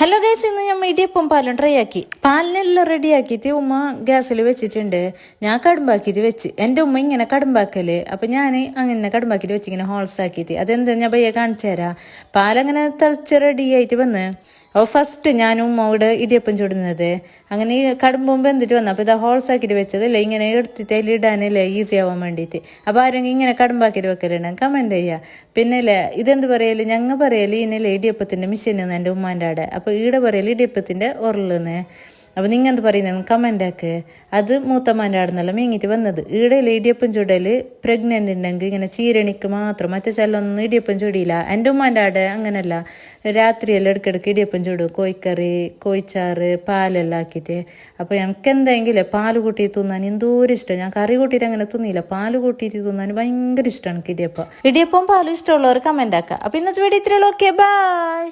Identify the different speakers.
Speaker 1: Hello guys, ഇന്ന് ഞാൻ ഇടിയപ്പം പാലും ട്രൈ ആക്കി. പാലിനെല്ലാം റെഡി ആക്കിയിട്ട് ഉമ്മ ഗ്യാസിൽ വെച്ചിട്ടുണ്ട്. ഞാൻ കടുമ്പാക്കിയിട്ട് വെച്ച്. എൻ്റെ ഉമ്മ ഇങ്ങനെ കടുമ്പാക്കല്, അപ്പം ഞാൻ അങ്ങനെ കടുമ്പാക്കിയിട്ട് വെച്ച് ഇങ്ങനെ ഹോൾസ് ആക്കിയിട്ട്. അതെന്താ ഞാൻ പയ്യെ കാണിച്ചു തരാം. പാലങ്ങനെ തിളച്ച് റെഡി ആയിട്ട് വന്ന് അപ്പോൾ ഫസ്റ്റ് ഞാൻ ഉമ്മയോട് ഇടിയപ്പം ചുടുന്നത് അങ്ങനെ ഈ കടുമ്പും വെന്തിട്ട് വന്നു. അപ്പോൾ ഇതാ ഹോൾസ് ആക്കിയിട്ട് വെച്ചതല്ലേ, ഇങ്ങനെ എടുത്തിട്ട് അതിൽ ഇടാനല്ലേ ഈസി ആവാൻ വേണ്ടിയിട്ട്. അപ്പോൾ ആരെങ്കിലും ഇങ്ങനെ കടുമ്പാക്കിയിട്ട് വെക്കലുണ്ട് കമൻറ്റ് ചെയ്യുക. പിന്നെ അല്ലേ ഇതെന്ത് പറയല്, ഞങ്ങൾ പറയല് ഇതിനല്ലേ ഇടിയപ്പത്തിൻ്റെ മിഷീനെന്ന് എൻ്റെ ഉമ്മാൻ്റെ അവിടെ. അപ്പോൾ ഈടെ പറയല് ഇടിയപ്പത്തിൻ്റെ ഉരുളെന്ന്. അപ്പോൾ നിങ്ങൾ എന്ത് പറയുന്നത് കമൻ്റ് ആക്ക്. അത് മൂത്തമ്മാൻ്റെ അവിടെ നിന്നെല്ലാം മീങ്ങിയിട്ട് വന്നത്. ഈടയിൽ ഇടിയപ്പം ചുടൽ പ്രഗ്നൻ്റ് ഉണ്ടെങ്കിൽ ഇങ്ങനെ ചീരണിക്ക് മാത്രം, മറ്റേ ചിലൊന്നും ഇടിയപ്പം ചുടിയില്ല. എൻ്റെ ഉമ്മാൻ്റെ അവിടെ അങ്ങനെയല്ല, രാത്രിയെല്ലാം ഇടയ്ക്കിടയ്ക്ക് ഇടിയപ്പം ചുടും. കോഴിക്കറി, കോഴിച്ചാറ്, പാലെല്ലാം ആക്കിയിട്ട്. അപ്പോൾ എനിക്ക് എന്തെങ്കിലും പാല് കൂട്ടിയിട്ട് തിന്നാൻ എന്തോരം ഇഷ്ടം. ഞാൻ കറി കൂട്ടിയിട്ട് അങ്ങനെ തിന്നില്ല, പാല് കൂട്ടിയിട്ട് തിന്നാൻ ഭയങ്കര ഇഷ്ടമാണ് ഇടിയപ്പം. ഇടിയപ്പം പാലും ഇഷ്ടമുള്ളവർ കമൻ്റ് ആക്കുക. അപ്പോൾ ഇന്നത്തെ വീഡിയോ ഇത്രയുള്ളൂ. Okay, by.